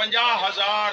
50,000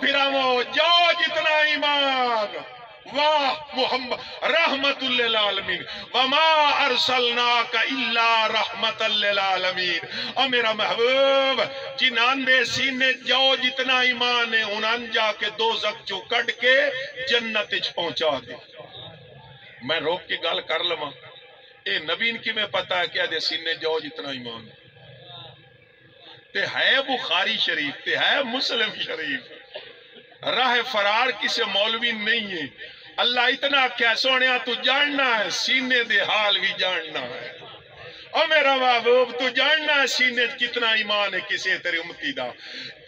پھراو جو جتنا ایمان واہ محمد رحمت للعالمین وما ارسلناک الا رحمت للعالمین او میرا محبوب جنان دے سینے جو جتنا ایمان ہے انہاں جا کے دوزخ چو کٹ کے جنت اچ پہنچا دے میں روک کے گال کر لما اے نبین کی میں پتا ہے کیا دے سینے جو جتنا ایمان تے ہے بخاری شریف تے ہے مسلم شریف راہ فرار کسے مولوی نہیں ہے اللہ اتنا کیا سونیا تو جاننا ہے سینے دے حال بھی جاننا ہے او میرا محبوب تو جاننا ہے سینے کتنا ایمان ہے کسے تیرے امتی دا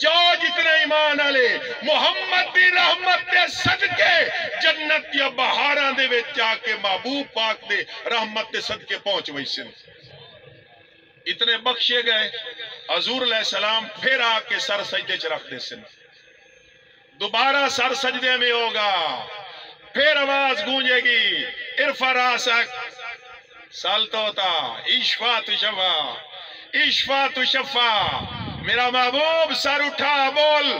جو جتنا ایمان آلے محمد دی رحمت دے صدقے جنت یا بہاران دے وچ جا کے محبوب پاک دے رحمت دے صدقے پہنچ وئی سن اتنے بخشے گئے حضور علیہ السلام پھر آ کے سر سجدے چ رکھ دے سن دوبارہ سر سجدے میں ہوگا پھر آواز گونجے گی ارفع راسک سال توتا اشفا تشفا اشفا تشفا میرا محبوب سر اٹھا بول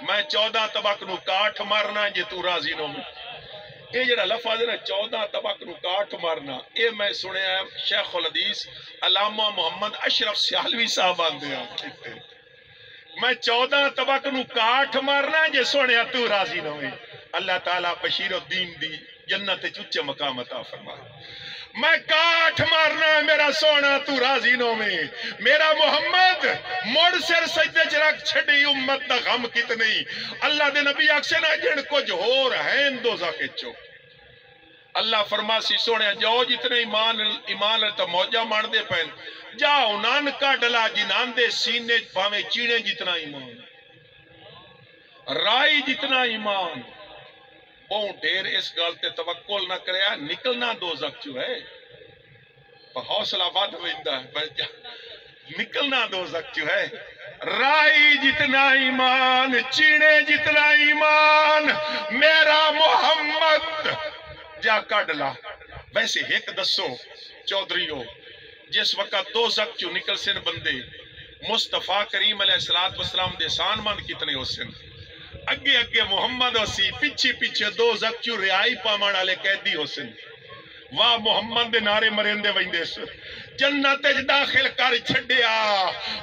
میں 14 طبق نو کاٹ مارنا جے تو راضی نو میں یہ جڑا لفظ ہے نا 14 طبق نو کاٹ مارنا یہ میں سنے ہیں شیخ الحدیث علامہ محمد اشرف سیالوی صاحب آندے ہیں میں 14 طبق نو کاٹ مارنا جے سنے تو راضی نہ ہوئی اللہ تعالیٰ بشیر الدین دی جنت چچے مقام عطا فرمائے میں کاٹ مارنا ہے میرا سونا تو راضی نو میں میرا محمد موڑ سر سجدے چرک چھڑی امت دا غم کتنی اللہ دے نبی اکسے نہ جن کچھ ہو رہے ہیں دوزہ کے چو اللہ فرماسی سونے جاؤ جتنے ایمان تا موجہ مان دے پہن جاؤ نان کا ڈلا جنان دے سینے پاویں چینے جتنا ایمان رائی جتنا ایمان بہن ڈھیر اس گالتے توقل نہ کریا نکلنا دوزخ چو ہے حوصلہ بات ہوئندہ ہے نکلنا دوزخ چو ہے رائی جتنا ایمان چینے جتنا ایمان میرا محمد جا کڈلا ویسے ایک دسو چودھریو جس وقت دوزخ چو نکل سن بندے مصطفیٰ کریم علیہ السلام دے سان مان کتنے ہو سن اگے اگے محمد اسی پیچھے پیچھے دوزخ چو ریائی پامان آلے قیدی ہو سن واہ محمد دے نعرے مرندے ویندے سن جنت داخل کر چھڑیا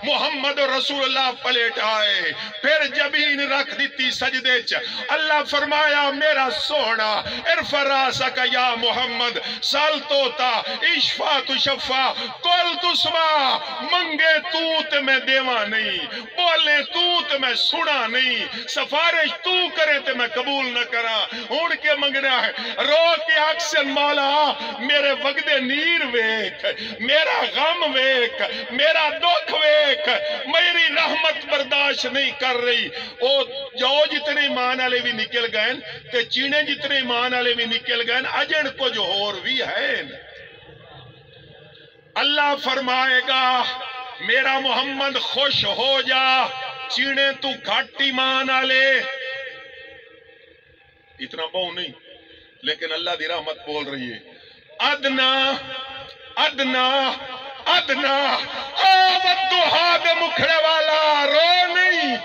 محمد رسول اللہ پلیٹ آئے پھر جبین رکھ دیتی سجدے چ اللہ فرمایا میرا سونا ارفع راسک یا محمد سال توتا اشفا تشفا کل تسما منگے تو تے میں دیوا نہیں بولے تو تے میں سنا نہیں سفارش تو کرے تے میں قبول نہ کرا اڑ کے منگنا ہے رو کے اکسن مولا میرے وقت نیر ویک میرا غم ویک میرا دکھ ویک میری رحمت برداشت نہیں کر رہی او جو جتنے ایمان آلے بھی نکل گئے تے چینے جتنے ایمان آلے بھی نکل گئے اجن کو جو اور بھی ہے اللہ فرمائے گا میرا محمد خوش ہو جا چینے تو گھٹ ایمان آلے اتنا بہو نہیں لیکن اللہ دی رحمت بول رہی ہے ادنا ادنا ادنا آوَدُّہا دے مکھڑے والا رو نہیں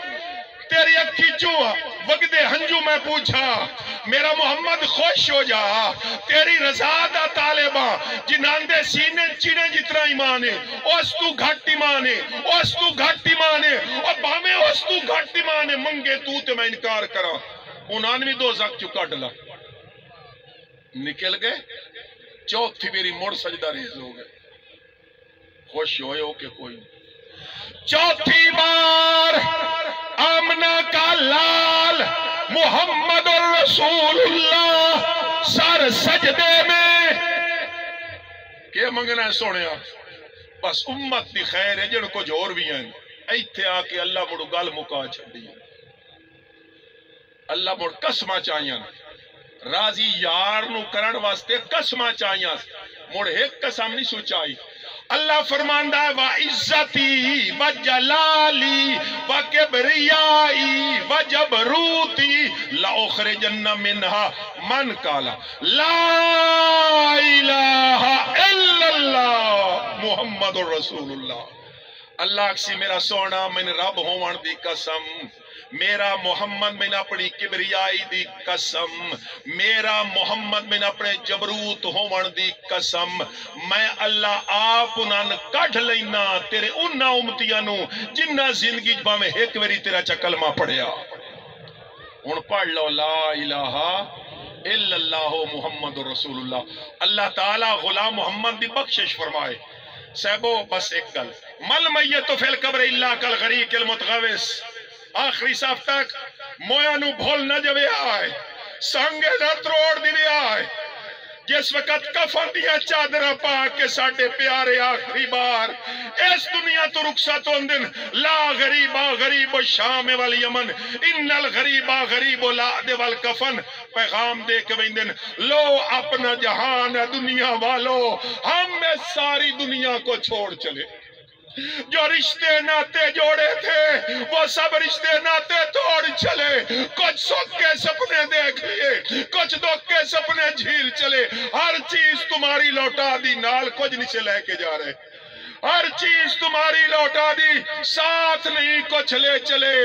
تیری اکھی چوہ وقت ہنجو میں پوچھا میرا محمد خوش ہو جا تیری رضا دا طالبہ جنان دے سینے چینے جتنا ایمان ہے اس تو گھٹ ایمان ہے اس تو گھٹ ایمان ہے اور باہمیں اس تو گھٹ ایمان ہے منگے تو تے میں انکار کرا 99 دوزخ چکا ڈلا نکل گئے چوتھی میری مڑ سجدہ ریز ہو گئے خوش ہوئے ہو کہ کوئی چوتھی بار آمنہ کا لال محمد الرسول اللہ سر سجدے میں کیا منگنا ہے سوڑیا بس امت دی خیر ہے جن کو جور بھی ہیں ایتھے آکے اللہ مڑو گال مکا چھڑی اللہ مڑ قسمہ چاہیاں راضی یار نو کرن واسطے قسمہ چاہیاں مڑ ایک قسم نہیں سوچائی اللہ فرماندہ ہے وَعِزَّتِي وَجَلَالِي وَكِبْرِيَائِي وَجَبْرُوتِي لَأُخْرِجَنَّ مِنْهَا مَنْ قَالَ لَا إِلَٰهَ إِلَّا اللَّهُ محمد الرسول اللہ اللہ اکسی میرا سونا میں رب ہوان دی قسم میرا محمد میں اپنی کبریائی دی قسم، میرا محمد میں اپنے جبروت ہون دی قسم، میں اللہ آپ انہاں کڈھ لینا تیرے انہاں امتیاں نو جنہ زندگی جبا میں ایک ویری تیرا چا کلمہ پڑھیا۔ ان پڑھ لو لا الہ الا اللہ محمد رسول اللہ۔ اللہ تعالیٰ غلام محمد دی بخشش فرمائے۔ صاحبو بس ایک گل، مل میت فی القبر الا کالغریق المتغوث، آخری صاف تک مویانو بھول نہ جوے آئے، سانگے نہ تروڑ دی آئے، جس وقت کفن دیا چادرہ پا کے ساڑھے پیارے آخری بار اس دنیا تو رخصت ہوندن، لا غریبا غریب الشام والیمن ان الغریبا غریب العہد والکفن، پیغام دے کے ویندن لو اپنا جہان ہے دنیا والو، ہم میں ساری دنیا کو چھوڑ چلے۔ جو رشتے ناتے جوڑے تھے وہ سب رشتے ناتے توڑ چلے، کچھ سکھ کے سپنے دیکھ لیے، کچھ دکھ کے سپنے جھیل چلے، ہر چیز تمہاری لوٹا دی، نال کچھ نیچے لے کے جا رہے، ہر چیز تمہاری لوٹا دی، ساتھ نہیں کچھ لے چلے،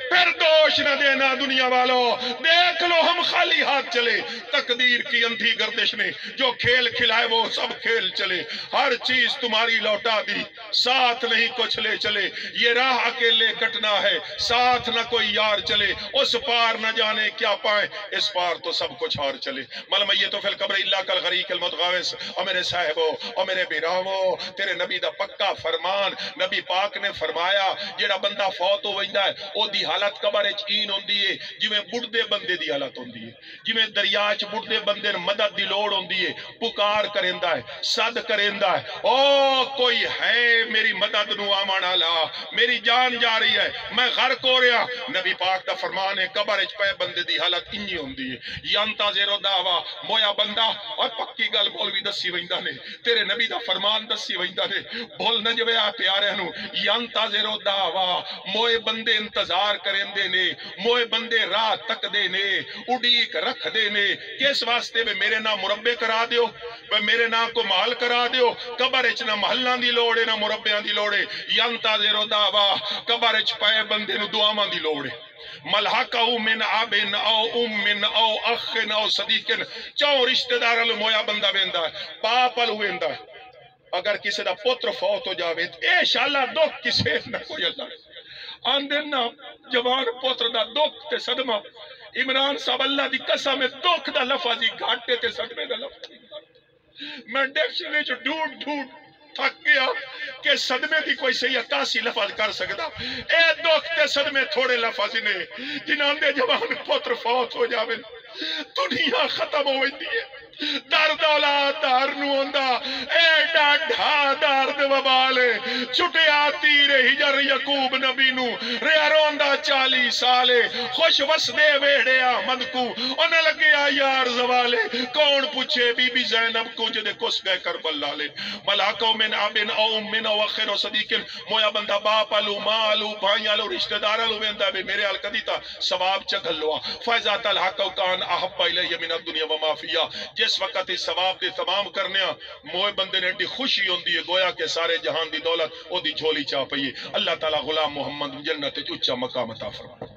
پھر دوش نہ دینا دنیا والو، دیکھ لو ہم خالی ہاتھ چلے، تقدیر کی اندھی گردش نے جو کھیل کھلائے وہ سب کھیل چلے، ہر چیز تمہاری لوٹا دی، ساتھ نہیں کچھ لے چلے، یہ راہ اکیلے کٹنا ہے، ساتھ نہ کوئی یار چلے، اس پار نہ جانے کیا پائیں، اس پار تو سب کچھ ہار چلے۔ مل میتو فی القبر الا کالغریق المتغوث۔ اور میرے صاحبو اور میرے بیراوو، تیرے نبی دا پکا فرمان، نبی پاک نے فرمایا جیڑا بندہ فوت ہو ویندا ہے او دی حالت قبر وچ این ہوندی ہے جویں بڑھدے بندے دی حالت ہوندی ہے، جویں دریا وچ بڑھدے بندے نوں مدد دی لوڑ ہوندی ہے، پکار کریندا ہے، صد کریندا ہے، او کوئی ہے میری مدد نو آمن والا، میری جان جا رہی ہے، میں غرق ہو رہا۔ نبی پاک دا فرمان ہے قبر وچ پے بندے دی حالت انہی ہوندی ہے، ینتظر دعوا، مویا بندہ اور پکی گل مولوی دسی ویندا نے، تیرے نبی دا فرمان دسی ویندا نے، بھول نہ جوے آ پیارے نو، ینتظر دعوا، موئے بندے انتظار کرندے نے، موئے بندے راہ تک دے نے، اڈیک رکھ دے نے، کس واسطے بے میرے نام مربع کرا دیو، بے میرے نام کو محل کرا دیو، قبر اچ نہ محلاں دی لوڑے نہ مربعاں دی لوڑے، ینتظر دعوا، قبر اچ پائے بندے نو دعاواں دی لوڑے۔ ملحقہ من اب او ام او اخ او صدیق، چاؤ رشتہ دار مویا بندہ ویندا ہے، باپ ال ویندا ہے، اگر کسی دا پتر فوت ہو جاوے اے شالا دکھ کسے نہ کوئی اللہ آندن نا جوان پتر دا دکھ تے صدمہ، عمران صاحب اللہ دی قسم دکھ دا لفظی گھاٹے تے صدمے دا لفظی، میں ڈیکشنری جو ڈھونڈ تھک گیا کہ صدمے دی کوئی صحیح 88 لفظ کر سکتا، اے دکھ تے صدمے تھوڑے لفظ نے جنہاں دے جوان پتر فوت ہو جاوے دنیا ختم ہو ویندی ہے، درد اولاد دار نو ہوندا، اے ڈاڈھا درد وبالے چھٹیا تیر ہجر یعقوب نبی نو ریا روندا 40 سالے، خوش وسدے ویڑے احمد کو انہیں لگیا یار زوالے، کون پوچھے بی بی زینب کو جدے کس گئے کربلا لے، ملاکو من ابن او من او اخر او صدیقن، مویا بندہ باپ آلو ماں آلو بھائی آلو رشتہ دار آلو ویندہ بے میرے حال کدیتا ثواب چگل لوا، فیضات الحق کان احب الیہ من الدنیا وما فیہا، جس وقت اس ثواب دے تمام کرنے موئے بندے نے ڈی خوشی ہوندی ہے گویا کہ سارے جہان دی دولت او دی جھولی چاہ پئیے۔ اللہ تعالی غلام محمد جنت اچھا مقام عطا فرمائے۔